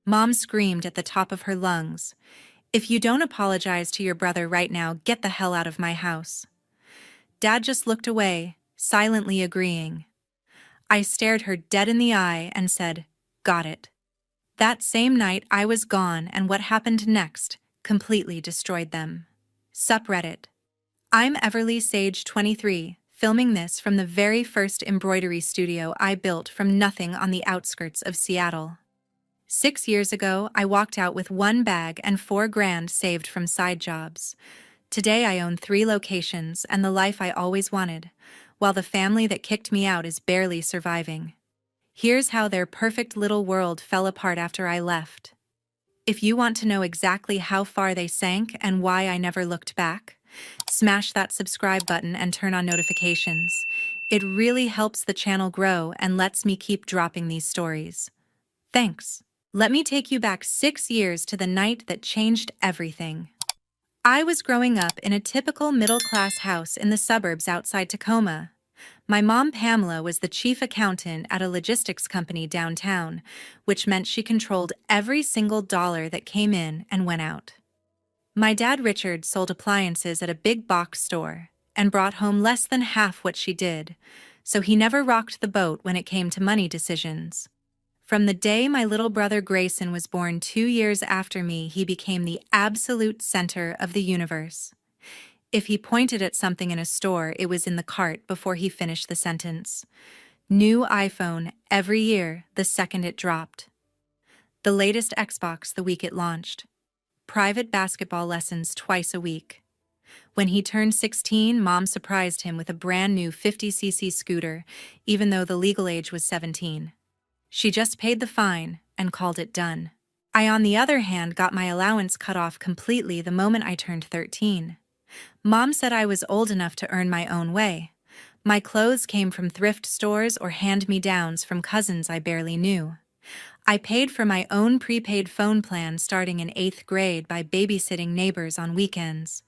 Mom screamed at the top of her lungs. "If you don't apologize to your brother right now, get the hell out of my house." Dad just looked away, silently agreeing. I stared her dead in the eye and said, "Got it." That same night I was gone, and what happened next completely destroyed them. Subreddit. I'm Everly Sage 23, filming this from the very first embroidery studio I built from nothing on the outskirts of Seattle. 6 years ago, I walked out with one bag and $4 grand saved from side jobs. Today I own 3 locations and the life I always wanted, while the family that kicked me out is barely surviving. Here's how their perfect little world fell apart after I left. If you want to know exactly how far they sank and why I never looked back, smash that subscribe button and turn on notifications. It really helps the channel grow and lets me keep dropping these stories. Thanks. Let me take you back 6 years to the night that changed everything. I was growing up in a typical middle-class house in the suburbs outside Tacoma. My mom, Pamela, was the chief accountant at a logistics company downtown, which meant she controlled every single dollar that came in and went out. My dad, Richard, sold appliances at a big box store and brought home less than half what she did, so he never rocked the boat when it came to money decisions. From the day my little brother Grayson was born 2 years after me, he became the absolute center of the universe. If he pointed at something in a store, it was in the cart before he finished the sentence. New iPhone every year the second it dropped. The latest Xbox the week it launched. Private basketball lessons twice a week. When he turned 16, Mom surprised him with a brand new 50cc scooter, even though the legal age was 17. She just paid the fine and called it done. I, on the other hand, got my allowance cut off completely the moment I turned 13. Mom said I was old enough to earn my own way. My clothes came from thrift stores or hand-me-downs from cousins I barely knew. I paid for my own prepaid phone plan starting in 8th grade by babysitting neighbors on weekends.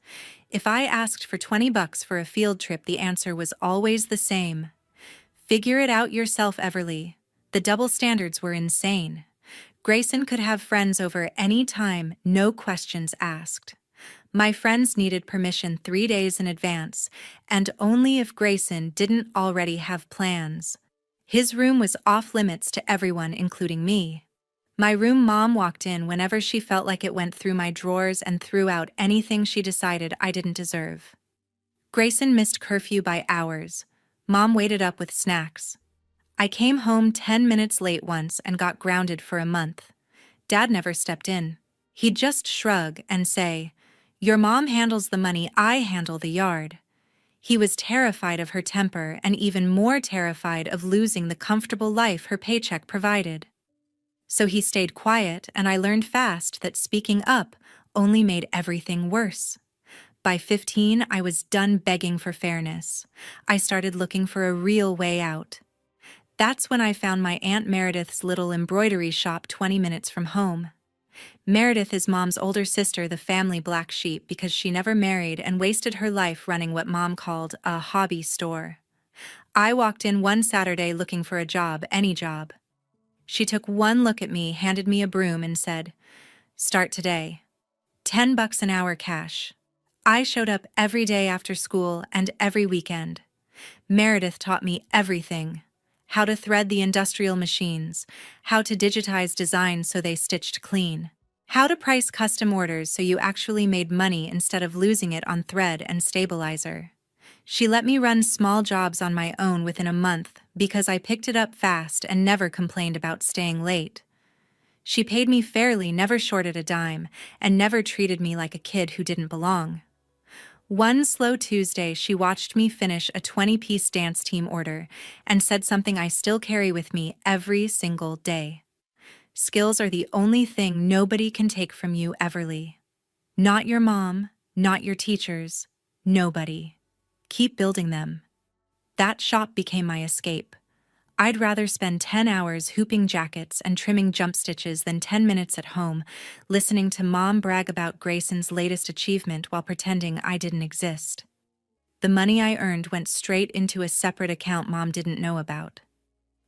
If I asked for $20 for a field trip, the answer was always the same. Figure it out yourself, Everly. The double standards were insane. Grayson could have friends over any time, no questions asked. My friends needed permission 3 days in advance, and only if Grayson didn't already have plans. His room was off limits to everyone, including me. My room, Mom walked in whenever she felt like it, went through my drawers and threw out anything she decided I didn't deserve. Grayson missed curfew by hours. Mom waited up with snacks. I came home 10 minutes late once and got grounded for a month. Dad never stepped in. He'd just shrug and say, "Your mom handles the money, I handle the yard." He was terrified of her temper and even more terrified of losing the comfortable life her paycheck provided. So he stayed quiet, and I learned fast that speaking up only made everything worse. By 15, I was done begging for fairness. I started looking for a real way out. That's when I found my Aunt Meredith's little embroidery shop 20 minutes from home. Meredith is Mom's older sister, the family black sheep, because she never married and wasted her life running what Mom called a hobby store. I walked in one Saturday looking for a job, any job. She took one look at me, handed me a broom, and said, "Start today. $10 an hour cash." I showed up every day after school and every weekend. Meredith taught me everything. How to thread the industrial machines, how to digitize designs so they stitched clean, how to price custom orders so you actually made money instead of losing it on thread and stabilizer. She let me run small jobs on my own within a month because I picked it up fast and never complained about staying late. She paid me fairly, never shorted a dime, and never treated me like a kid who didn't belong. One slow Tuesday, she watched me finish a 20-piece dance team order and said something I still carry with me every single day. "Skills are the only thing nobody can take from you, Everly. Not your mom, not your teachers, nobody. Keep building them." That shop became my escape. I'd rather spend 10 hours hooping jackets and trimming jump stitches than 10 minutes at home, listening to Mom brag about Grayson's latest achievement while pretending I didn't exist. The money I earned went straight into a separate account Mom didn't know about.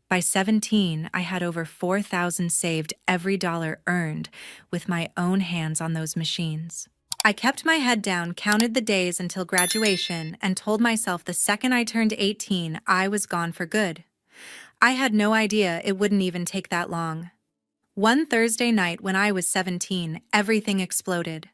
By 17, I had over 4,000 saved every dollar earned with my own hands on those machines. I kept my head down, counted the days until graduation, and told myself the second I turned 18, I was gone for good. I had no idea it wouldn't even take that long. One Thursday night when I was 17, everything exploded.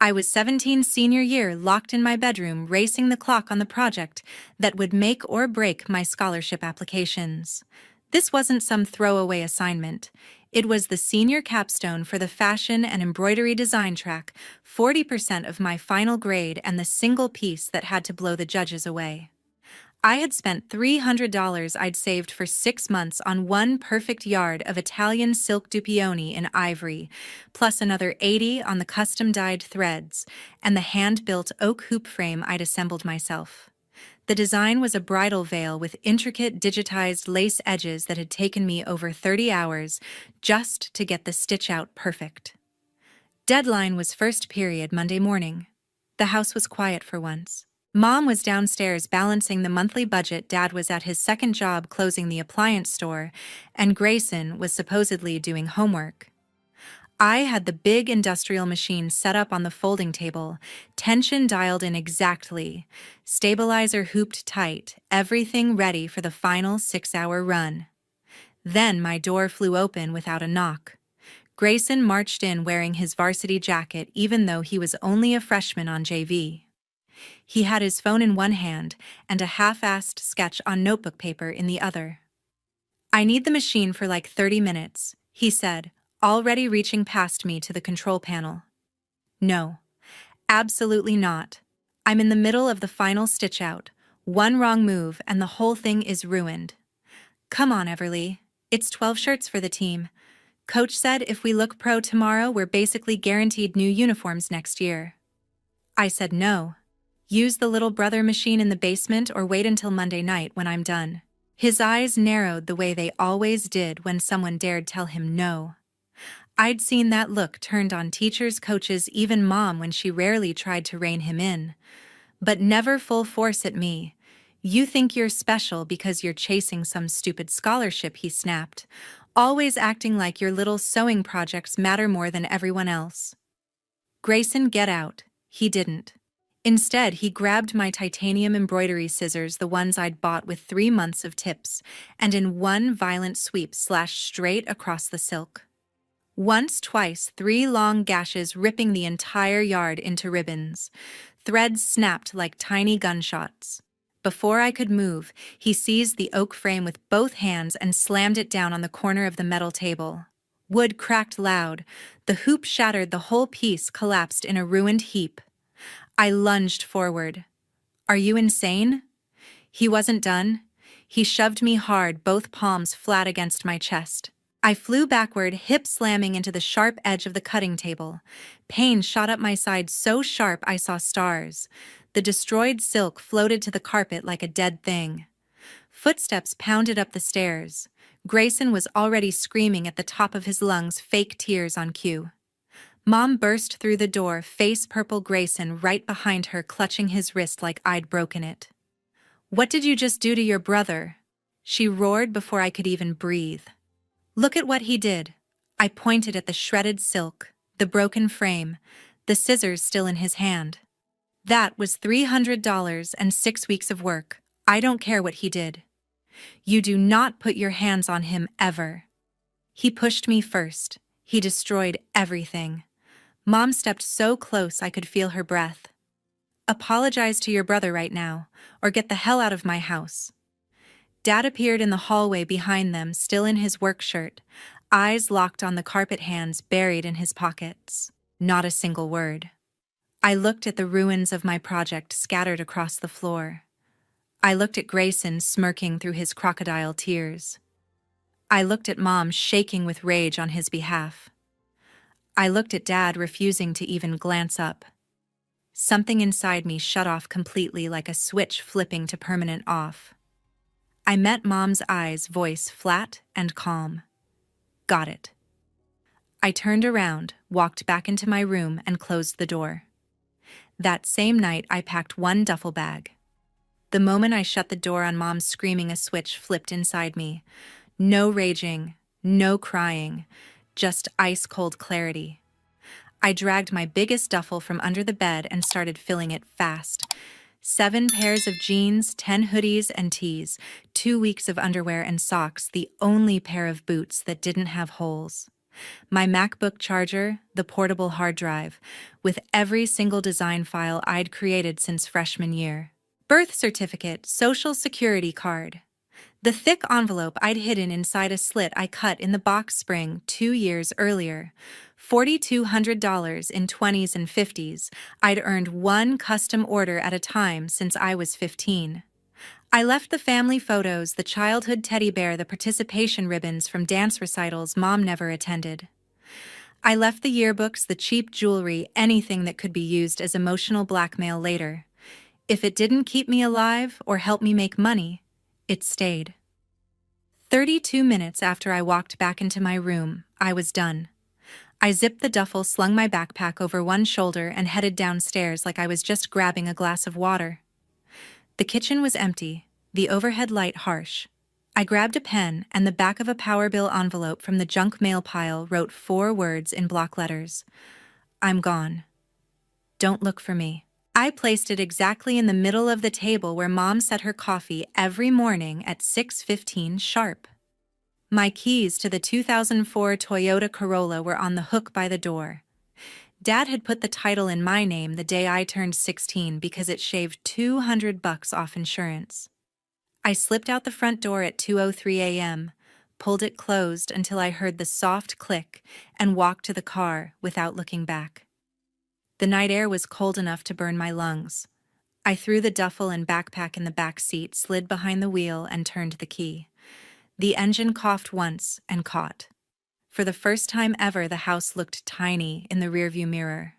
I was 17 senior year, locked in my bedroom, racing the clock on the project that would make or break my scholarship applications. This wasn't some throwaway assignment. It was the senior capstone for the fashion and embroidery design track, 40% of my final grade, and the single piece that had to blow the judges away. I had spent $300 I'd saved for 6 months on one perfect yard of Italian silk dupioni in ivory, plus another 80 on the custom-dyed threads, and the hand-built oak hoop frame I'd assembled myself. The design was a bridal veil with intricate digitized lace edges that had taken me over 30 hours just to get the stitch out perfect. Deadline was first period Monday morning. The house was quiet for once. Mom was downstairs balancing the monthly budget, Dad was at his second job closing the appliance store, and Grayson was supposedly doing homework. I had the big industrial machine set up on the folding table, tension dialed in exactly, stabilizer hooped tight, everything ready for the final 6-hour run. Then my door flew open without a knock. Grayson marched in wearing his varsity jacket even though he was only a freshman on JV. He had his phone in one hand and a half-assed sketch on notebook paper in the other. "I need the machine for like 30 minutes, he said, already reaching past me to the control panel. No, absolutely not. I'm in the middle of the final stitch out. One wrong move and the whole thing is ruined. Come on, Everly. It's 12 shirts for the team. Coach said if we look pro tomorrow, we're basically guaranteed new uniforms next year." I said no. "Use the little brother machine in the basement or wait until Monday night when I'm done." His eyes narrowed the way they always did when someone dared tell him no. I'd seen that look turned on teachers, coaches, even Mom when she rarely tried to rein him in. But never full force at me. "You think you're special because you're chasing some stupid scholarship," he snapped, always acting like your little sewing projects matter more than everyone else. "Grayson, get out." He didn't. Instead, he grabbed my titanium embroidery scissors, the ones I'd bought with 3 months of tips, and in one violent sweep slashed straight across the silk. Once, twice, 3 long gashes ripping the entire yard into ribbons. Threads snapped like tiny gunshots. Before I could move, he seized the oak frame with both hands and slammed it down on the corner of the metal table. Wood cracked loud. The hoop shattered, the whole piece collapsed in a ruined heap. I lunged forward. "Are you insane?" He wasn't done. He shoved me hard, both palms flat against my chest. I flew backward, hip slamming into the sharp edge of the cutting table. Pain shot up my side so sharp I saw stars. The destroyed silk floated to the carpet like a dead thing. Footsteps pounded up the stairs. Grayson was already screaming at the top of his lungs, fake tears on cue. Mom burst through the door, face purple, Grayson right behind her, clutching his wrist like I'd broken it. "What did you just do to your brother?" she roared before I could even breathe. "Look at what he did." I pointed at the shredded silk, the broken frame, the scissors still in his hand. "That was $300 and 6 weeks of work. I don't care what he did. You do not put your hands on him ever." He pushed me first. He destroyed everything. Mom stepped so close I could feel her breath. "Apologize to your brother right now, or get the hell out of my house." Dad appeared in the hallway behind them, still in his work shirt, eyes locked on the carpet, hands buried in his pockets. Not a single word. I looked at the ruins of my project scattered across the floor. I looked at Grayson smirking through his crocodile tears. I looked at Mom shaking with rage on his behalf. I looked at Dad refusing to even glance up. Something inside me shut off completely, like a switch flipping to permanent off. I met Mom's eyes, voice flat and calm. "Got it." I turned around, walked back into my room, and closed the door. That same night, I packed one duffel bag. The moment I shut the door on Mom screaming, a switch flipped inside me. No raging, no crying, just ice-cold clarity. I dragged my biggest duffel from under the bed and started filling it fast. 7 pairs of jeans, 10 hoodies and tees, 2 weeks of underwear and socks, the only pair of boots that didn't have holes. My MacBook charger, the portable hard drive, with every single design file I'd created since freshman year. Birth certificate, social security card. The thick envelope I'd hidden inside a slit I cut in the box spring 2 years earlier. $4,200 in 20s and 50s. I'd earned one custom order at a time since I was 15. I left the family photos, the childhood teddy bear, the participation ribbons from dance recitals Mom never attended. I left the yearbooks, the cheap jewelry, anything that could be used as emotional blackmail later. If it didn't keep me alive or help me make money, it stayed. 32 minutes after I walked back into my room, I was done. I zipped the duffel, slung my backpack over one shoulder, and headed downstairs like I was just grabbing a glass of water. The kitchen was empty, the overhead light harsh. I grabbed a pen and the back of a power bill envelope from the junk mail pile, wrote 4 words in block letters. I'm gone. Don't look for me. I placed it exactly in the middle of the table where Mom set her coffee every morning at 6:15 sharp. My keys to the 2004 Toyota Corolla were on the hook by the door. Dad had put the title in my name the day I turned 16 because it shaved $200 off insurance. I slipped out the front door at 2:03 a.m., pulled it closed until I heard the soft click, and walked to the car without looking back. The night air was cold enough to burn my lungs. I threw the duffel and backpack in the back seat, slid behind the wheel, and turned the key. The engine coughed once and caught. For the first time ever, the house looked tiny in the rearview mirror.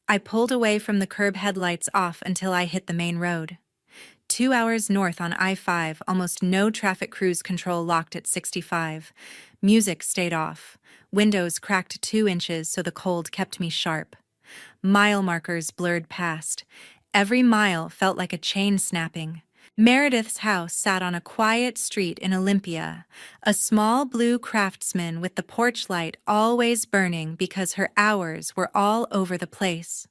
I pulled away from the curb, headlights off until I hit the main road. 2 hours north on I-5, almost no traffic, cruise control locked at 65. Music stayed off. Windows cracked 2 inches so the cold kept me sharp. Mile markers blurred past. Every mile felt like a chain snapping. Meredith's house sat on a quiet street in Olympia, a small blue Craftsman with the porch light always burning because her hours were all over the place.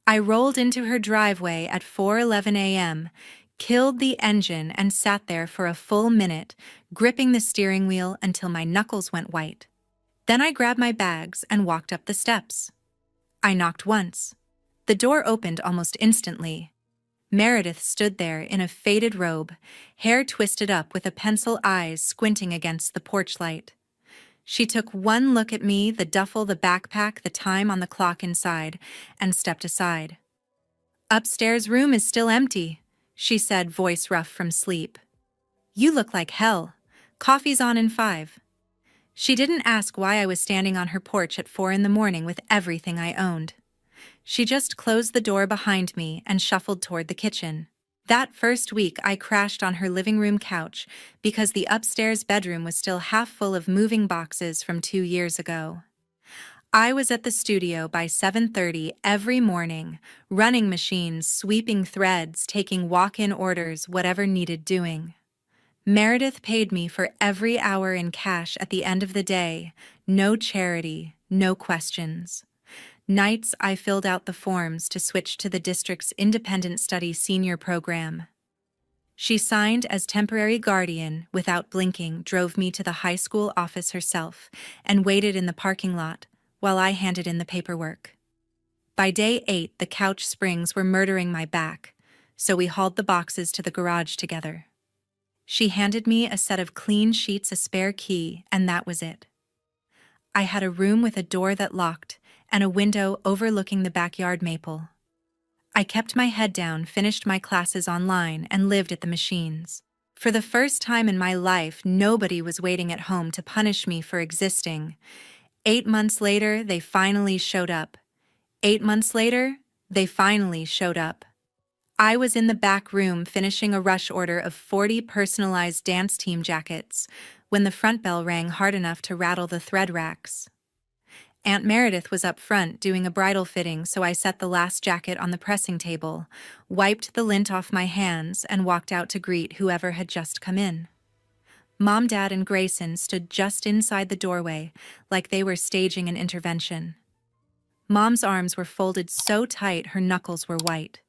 I rolled into her driveway at 4:11 a.m., killed the engine, and sat there for a full minute, gripping the steering wheel until my knuckles went white. Then I grabbed my bags and walked up the steps. I knocked once. The door opened almost instantly. Meredith stood there in a faded robe, hair twisted up with a pencil, eyes squinting against the porch light. She took one look at me, the duffel, the backpack, the time on the clock inside, and stepped aside. "Upstairs room is still empty," she said, voice rough from sleep. "You look like hell. Coffee's on in 5. She didn't ask why I was standing on her porch at 4 in the morning with everything I owned. She just closed the door behind me and shuffled toward the kitchen. That first week, I crashed on her living room couch because the upstairs bedroom was still half full of moving boxes from 2 years ago. I was at the studio by 7:30 every morning, running machines, sweeping threads, taking walk-in orders, whatever needed doing. Meredith paid me for every hour in cash at the end of the day, no charity, no questions. Nights, I filled out the forms to switch to the district's independent study senior program. She signed as temporary guardian without blinking, drove me to the high school office herself, and waited in the parking lot while I handed in the paperwork. By day 8, the couch springs were murdering my back, so we hauled the boxes to the garage together. She handed me a set of clean sheets, a spare key, and that was it. I had a room with a door that locked and a window overlooking the backyard maple. I kept my head down, finished my classes online, and lived at the machines. For the first time in my life, nobody was waiting at home to punish me for existing. 8 months later, they finally showed up. 8 months later, they finally showed up. I was in the back room finishing a rush order of 40 personalized dance team jackets when the front bell rang hard enough to rattle the thread racks. Aunt Meredith was up front doing a bridal fitting, so I set the last jacket on the pressing table, wiped the lint off my hands, and walked out to greet whoever had just come in. Mom, Dad, and Grayson stood just inside the doorway, like they were staging an intervention. Mom's arms were folded so tight her knuckles were white.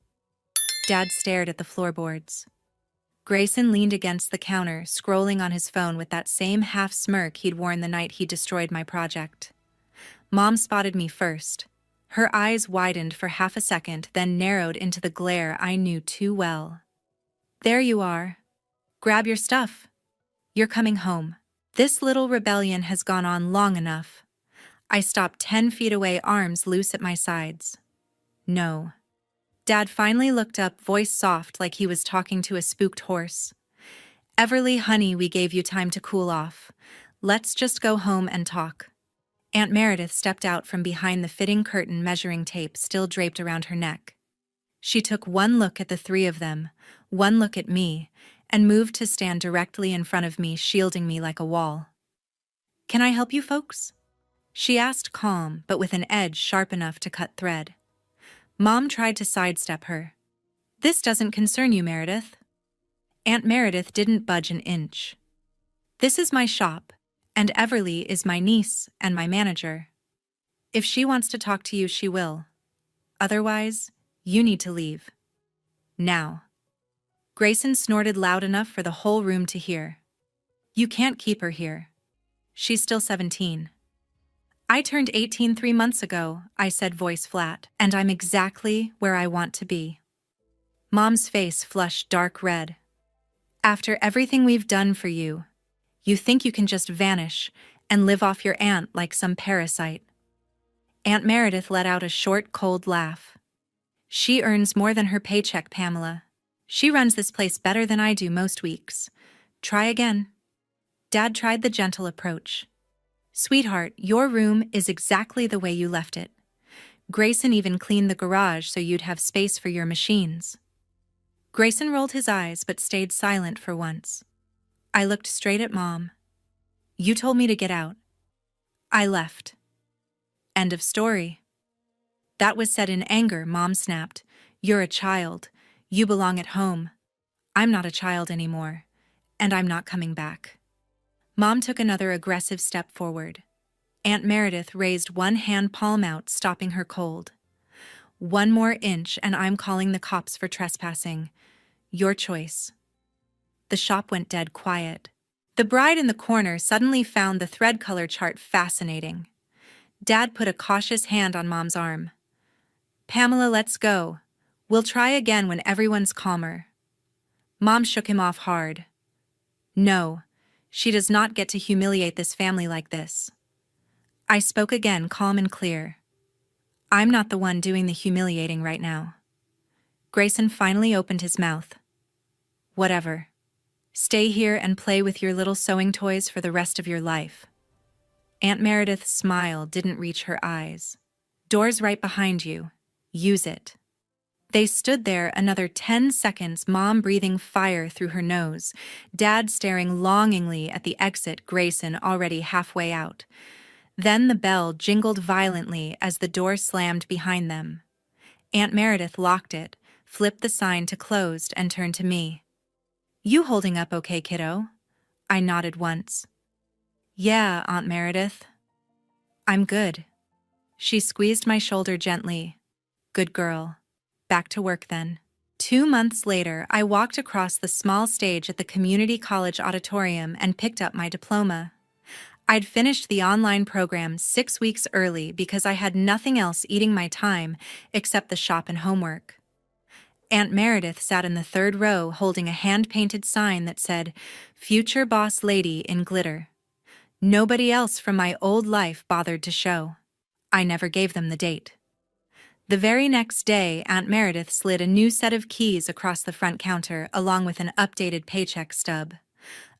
Dad stared at the floorboards. Grayson leaned against the counter, scrolling on his phone with that same half-smirk he'd worn the night he destroyed my project. Mom spotted me first. Her eyes widened for half a second, then narrowed into the glare I knew too well. "There you are. Grab your stuff. You're coming home. This little rebellion has gone on long enough." I stopped 10 feet away, arms loose at my sides. "No." Dad finally looked up, voice soft like he was talking to a spooked horse. "Everly, honey, we gave you time to cool off. Let's just go home and talk." Aunt Meredith stepped out from behind the fitting curtain, measuring tape still draped around her neck. She took one look at the three of them, one look at me, and moved to stand directly in front of me, shielding me like a wall. "Can I help you folks?" she asked, calm, but with an edge sharp enough to cut thread. Mom tried to sidestep her. "This doesn't concern you, Meredith." Aunt Meredith didn't budge an inch. "This is my shop, and Everly is my niece and my manager. If she wants to talk to you, she will. Otherwise, you need to leave. Now." Grayson snorted loud enough for the whole room to hear. "You can't keep her here. She's still 17. "I turned 18 3 months ago," I said, voice flat, "and I'm exactly where I want to be." Mom's face flushed dark red. "After everything we've done for you, you think you can just vanish and live off your aunt like some parasite?" Aunt Meredith let out a short, cold laugh. "She earns more than her paycheck, Pamela. She runs this place better than I do most weeks. Try again." Dad tried the gentle approach. "Sweetheart, your room is exactly the way you left it. Grayson even cleaned the garage so you'd have space for your machines." Grayson rolled his eyes but stayed silent for once. I looked straight at Mom. "You told me to get out. I left. End of story." "That was said in anger," Mom snapped. "You're a child. You belong at home. I'm not a child anymore, and I'm not coming back." Mom took another aggressive step forward. Aunt Meredith raised one hand, palm out, stopping her cold. "One more inch and I'm calling the cops for trespassing. Your choice." The shop went dead quiet. The bride in the corner suddenly found the thread color chart fascinating. Dad put a cautious hand on Mom's arm. "Pamela, let's go. We'll try again when everyone's calmer." Mom shook him off hard. "No. She does not get to humiliate this family like this." I spoke again, calm and clear. "I'm not the one doing the humiliating right now." Grayson finally opened his mouth. "Whatever. Stay here and play with your little sewing toys for the rest of your life." Aunt Meredith's smile didn't reach her eyes. "Door's right behind you. Use it." They stood there another 10 seconds, Mom breathing fire through her nose, Dad staring longingly at the exit, Grayson already halfway out. Then the bell jingled violently as the door slammed behind them. Aunt Meredith locked it, flipped the sign to closed, and turned to me. "You holding up okay, kiddo?" I nodded once. "Yeah, Aunt Meredith. I'm good." She squeezed my shoulder gently. "Good girl. Back to work then." 2 months later, I walked across the small stage at the community college auditorium and picked up my diploma. I'd finished the online program 6 weeks early because I had nothing else eating my time except the shop and homework. Aunt Meredith sat in the third row holding a hand-painted sign that said, "Future Boss Lady" in glitter. Nobody else from my old life bothered to show. I never gave them the date. The very next day, Aunt Meredith slid a new set of keys across the front counter along with an updated paycheck stub.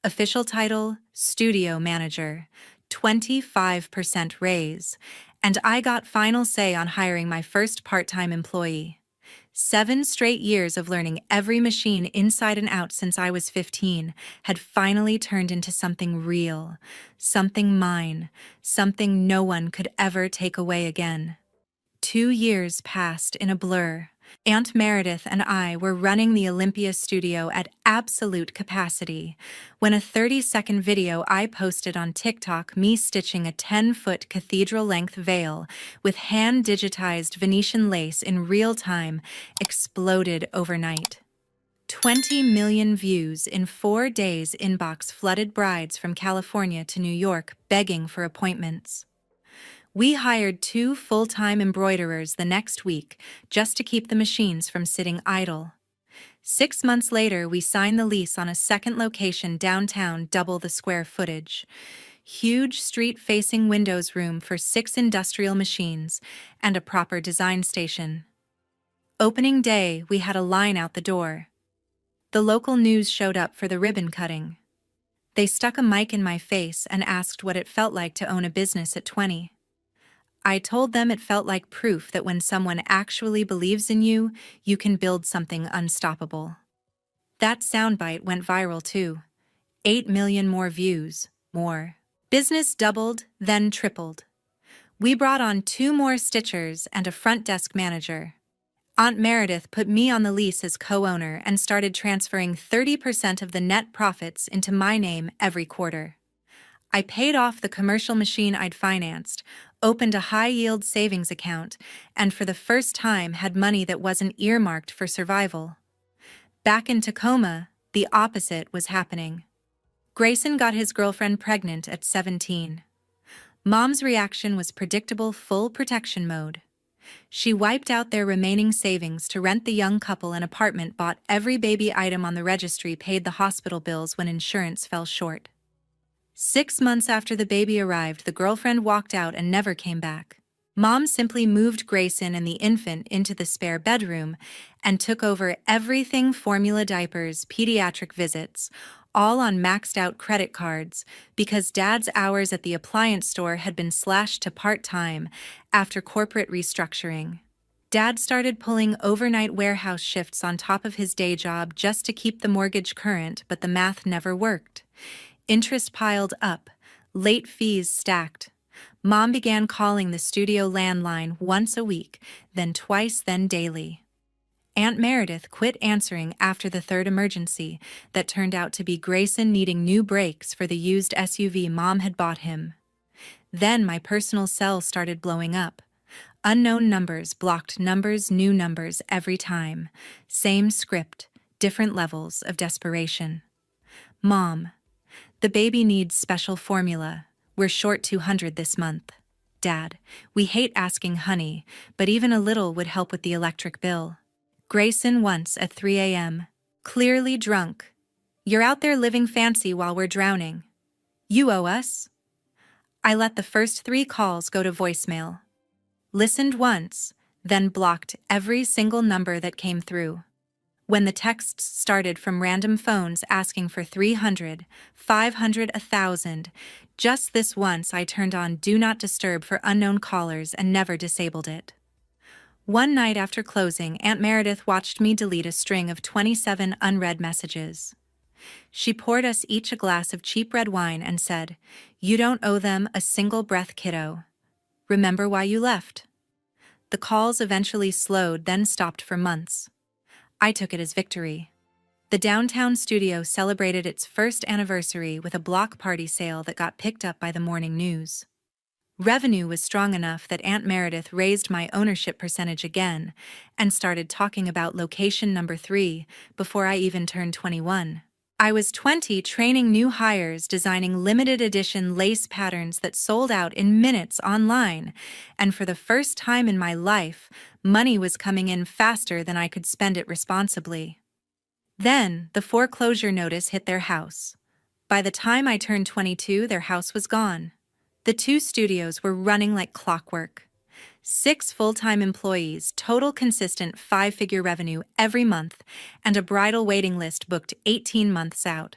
Official title, Studio Manager, 25% raise, and I got final say on hiring my first part-time employee. 7 straight years of learning every machine inside and out since I was 15 had finally turned into something real, something mine, something no one could ever take away again. 2 years passed in a blur. Aunt Meredith and I were running the Olympia studio at absolute capacity when a 30-second video I posted on TikTok, me stitching a 10-foot cathedral-length veil with hand-digitized Venetian lace in real time, exploded overnight. 20 million views in 4 days. Inbox flooded, brides from California to New York begging for appointments. We hired 2 full-time embroiderers the next week just to keep the machines from sitting idle. 6 months later, we signed the lease on a second location downtown, double the square footage. Huge street-facing windows, room for 6 industrial machines, and a proper design station. Opening day, we had a line out the door. The local news showed up for the ribbon cutting. They stuck a mic in my face and asked what it felt like to own a business at 20. I told them it felt like proof that when someone actually believes in you, you can build something unstoppable. That soundbite went viral too. 8 million more views, more. Business doubled, then tripled. We brought on 2 more stitchers and a front desk manager. Aunt Meredith put me on the lease as co-owner and started transferring 30% of the net profits into my name every quarter. I paid off the commercial machine I'd financed, opened a high-yield savings account, and for the first time had money that wasn't earmarked for survival. Back in Tacoma, the opposite was happening. Grayson got his girlfriend pregnant at 17. Mom's reaction was predictable: full protection mode. She wiped out their remaining savings to rent the young couple an apartment, bought every baby item on the registry, paid the hospital bills when insurance fell short. 6 months after the baby arrived, the girlfriend walked out and never came back. Mom simply moved Grayson and the infant into the spare bedroom and took over everything: formula, diapers, pediatric visits, all on maxed-out credit cards because Dad's hours at the appliance store had been slashed to part-time after corporate restructuring. Dad started pulling overnight warehouse shifts on top of his day job just to keep the mortgage current, but the math never worked. Interest piled up, late fees stacked. Mom began calling the studio landline once a week, then twice, then daily. Aunt Meredith quit answering after the 3rd emergency that turned out to be Grayson needing new brakes for the used SUV Mom had bought him. Then my personal cell started blowing up. Unknown numbers, blocked numbers, new numbers every time. Same script, different levels of desperation. Mom, the baby needs special formula. We're short 200 this month. Dad, we hate asking honey, but even a little would help with the electric bill. Grayson once at 3 a.m. Clearly drunk. You're out there living fancy while we're drowning. You owe us. I let the first 3 calls go to voicemail. Listened once, then blocked every single number that came through. When the texts started from random phones asking for 300, 500, 1,000, just this once I turned on Do Not Disturb for unknown callers and never disabled it. One night after closing, Aunt Meredith watched me delete a string of 27 unread messages. She poured us each a glass of cheap red wine and said, "You don't owe them a single breath, kiddo. Remember why you left." The calls eventually slowed, then stopped for months. I took it as victory. The downtown studio celebrated its first anniversary with a block party sale that got picked up by the morning news. Revenue was strong enough that Aunt Meredith raised my ownership percentage again and started talking about location number 3 before I even turned 21. I was 20, training new hires, designing limited edition lace patterns that sold out in minutes online, and for the first time in my life, money was coming in faster than I could spend it responsibly. Then, the foreclosure notice hit their house. By the time I turned 22, their house was gone. The 2 studios were running like clockwork. 6 full-time employees, total consistent 5-figure revenue every month, and a bridal waiting list booked 18 months out.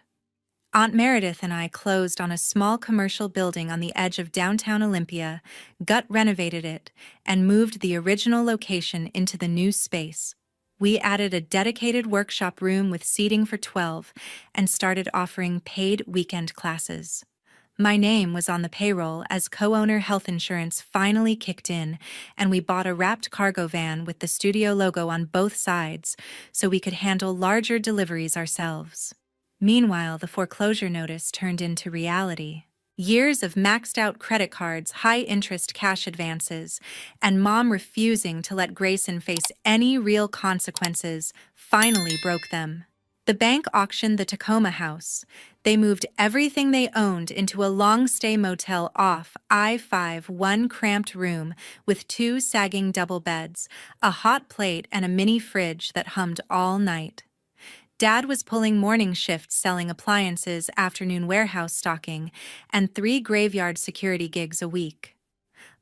Aunt Meredith and I closed on a small commercial building on the edge of downtown Olympia, gut-renovated it, and moved the original location into the new space. We added a dedicated workshop room with seating for 12 and started offering paid weekend classes. My name was on the payroll as co-owner health insurance finally kicked in, and we bought a wrapped cargo van with the studio logo on both sides so we could handle larger deliveries ourselves. Meanwhile, the foreclosure notice turned into reality. Years of maxed-out credit cards, high-interest cash advances, and Mom refusing to let Grayson face any real consequences finally broke them. The bank auctioned the Tacoma house. They moved everything they owned into a long-stay motel off I-5, one cramped room with two sagging double beds, a hot plate, and a mini fridge that hummed all night. Dad was pulling morning shifts selling appliances, afternoon warehouse stocking, and 3 graveyard security gigs a week.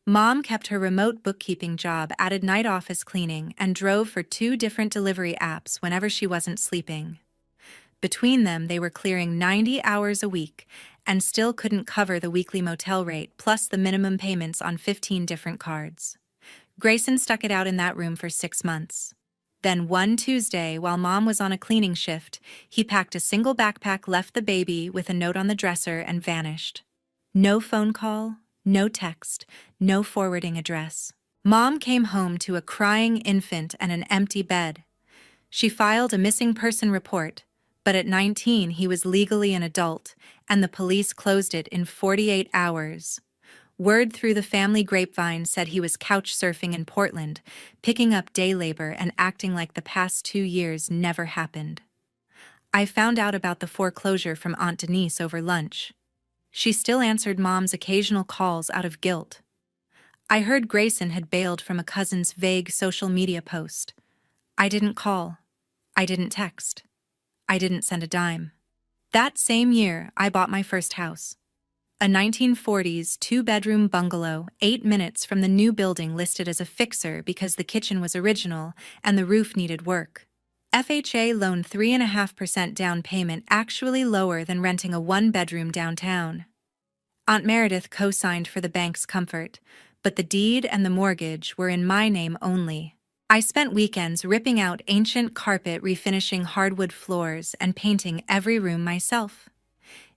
Mom kept her remote bookkeeping job, added night office cleaning, and drove for 2 different delivery apps whenever she wasn't sleeping. Between them, they were clearing 90 hours a week and still couldn't cover the weekly motel rate plus the minimum payments on 15 different cards. Grayson stuck it out in that room for 6 months. Then one Tuesday, while Mom was on a cleaning shift, he packed a single backpack, left the baby with a note on the dresser, and vanished. No phone call, no text, no forwarding address. Mom came home to a crying infant and an empty bed. She filed a missing person report, but at 19 he was legally an adult, and the police closed it in 48 hours. Word through the family grapevine said he was couch surfing in Portland, picking up day labor and acting like the past 2 years never happened. I found out about the foreclosure from Aunt Denise over lunch. She still answered Mom's occasional calls out of guilt. I heard Grayson had bailed from a cousin's vague social media post. I didn't call. I didn't text. I didn't send a dime. That same year, I bought my first house. A 1940s 2-bedroom bungalow 8 minutes from the new building, listed as a fixer because the kitchen was original and the roof needed work. FHA loan 3.5% down payment, actually lower than renting a 1-bedroom downtown. Aunt Meredith co-signed for the bank's comfort, but the deed and the mortgage were in my name only. I spent weekends ripping out ancient carpet, refinishing hardwood floors, and painting every room myself.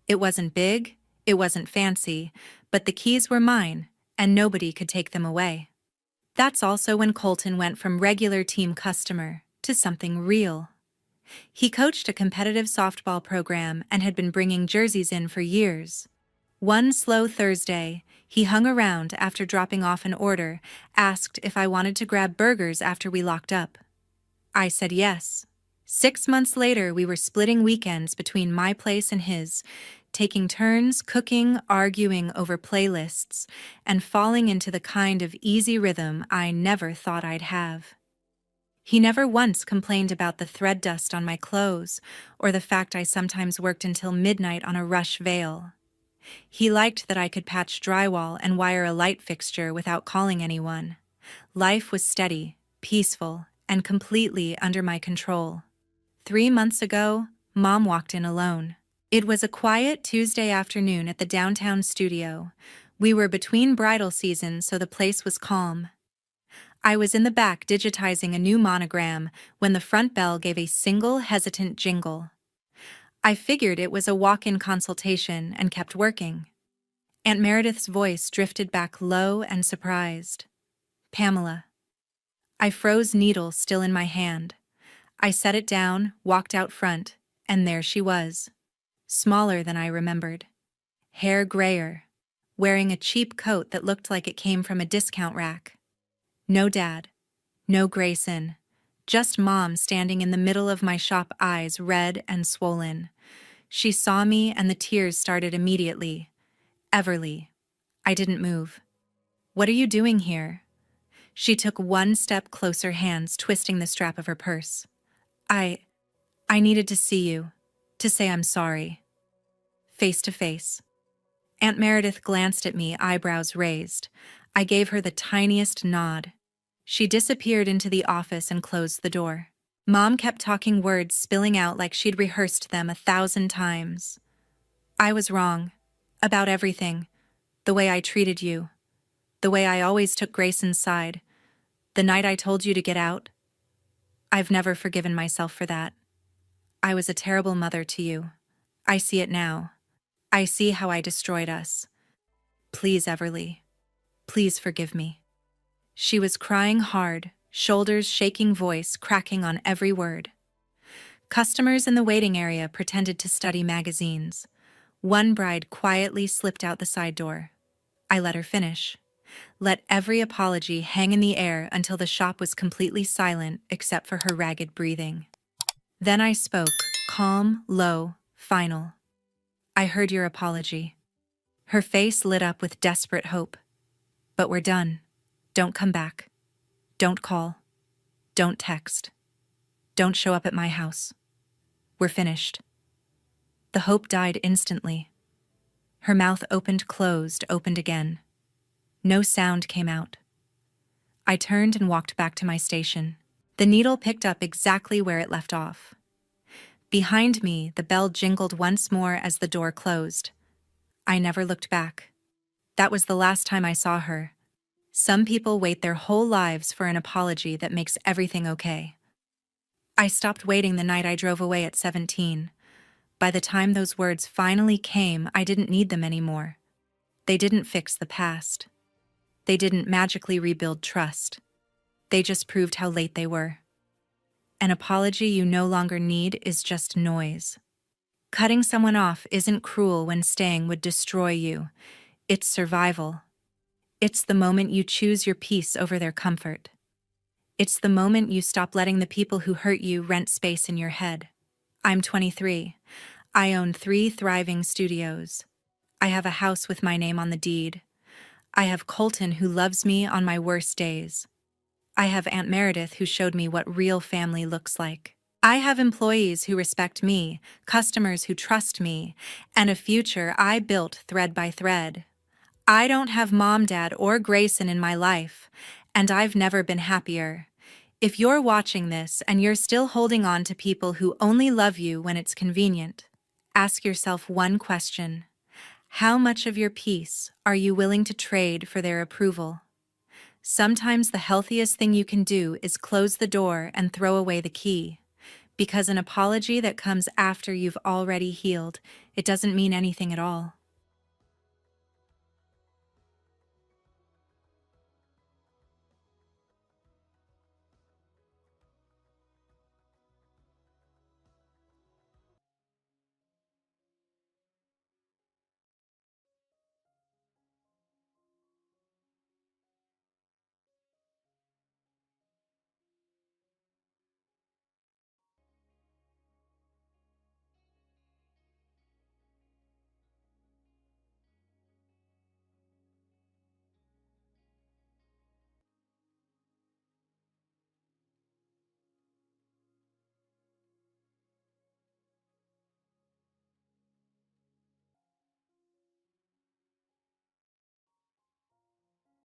It wasn't big, it wasn't fancy, but the keys were mine, and nobody could take them away. That's also when Colton went from regular team customer to something real. He coached a competitive softball program and had been bringing jerseys in for years. One slow Thursday, he hung around after dropping off an order, asked if I wanted to grab burgers after we locked up. I said yes. 6 months later, we were splitting weekends between my place and his, taking turns cooking, arguing over playlists, and falling into the kind of easy rhythm I never thought I'd have. He never once complained about the thread dust on my clothes or the fact I sometimes worked until midnight on a rush veil. He liked that I could patch drywall and wire a light fixture without calling anyone. Life was steady, peaceful, and completely under my control. 3 months ago, Mom walked in alone. It was a quiet Tuesday afternoon at the downtown studio. We were between bridal seasons, so the place was calm. I was in the back digitizing a new monogram when the front bell gave a single hesitant jingle. I figured it was a walk-in consultation and kept working. Aunt Meredith's voice drifted back low and surprised. Pamela. I froze, needle still in my hand. I set it down, walked out front, and there she was. Smaller than I remembered. Hair grayer. Wearing a cheap coat that looked like it came from a discount rack. No Dad. No Grayson. Just Mom standing in the middle of my shop, eyes red and swollen. She saw me and the tears started immediately. Everly. I didn't move. What are you doing here? She took one step closer, hands twisting the strap of her purse. I needed to see you, to say I'm sorry. Face to face. Aunt Meredith glanced at me, eyebrows raised. I gave her the tiniest nod. She disappeared into the office and closed the door. Mom kept talking, words spilling out like she'd rehearsed them 1,000 times. I was wrong. About everything. The way I treated you. The way I always took Grayson's side. The night I told you to get out. I've never forgiven myself for that. I was a terrible mother to you. I see it now. I see how I destroyed us. Please, Everly. Please forgive me. She was crying hard, shoulders shaking, voice cracking on every word. Customers in the waiting area pretended to study magazines. One bride quietly slipped out the side door. I let her finish. Let every apology hang in the air until the shop was completely silent except for her ragged breathing. Then I spoke, calm, low, final. I heard your apology. Her face lit up with desperate hope. But we're done. Don't come back. Don't call. Don't text. Don't show up at my house. We're finished. The hope died instantly. Her mouth opened, closed, opened again. No sound came out. I turned and walked back to my station. The needle picked up exactly where it left off. Behind me, the bell jingled once more as the door closed. I never looked back. That was the last time I saw her. Some people wait their whole lives for an apology that makes everything okay. I stopped waiting the night I drove away at 17. By the time those words finally came, I didn't need them anymore. They didn't fix the past. They didn't magically rebuild trust. They just proved how late they were. An apology you no longer need is just noise. Cutting someone off isn't cruel when staying would destroy you. It's survival. It's the moment you choose your peace over their comfort. It's the moment you stop letting the people who hurt you rent space in your head. I'm 23. I own 3 thriving studios. I have a house with my name on the deed. I have Colton who loves me on my worst days. I have Aunt Meredith who showed me what real family looks like. I have employees who respect me, customers who trust me, and a future I built thread by thread. I don't have Mom, Dad, or Grayson in my life, and I've never been happier. If you're watching this and you're still holding on to people who only love you when it's convenient, ask yourself one question. How much of your peace are you willing to trade for their approval? Sometimes the healthiest thing you can do is close the door and throw away the key. Because an apology that comes after you've already healed, it doesn't mean anything at all.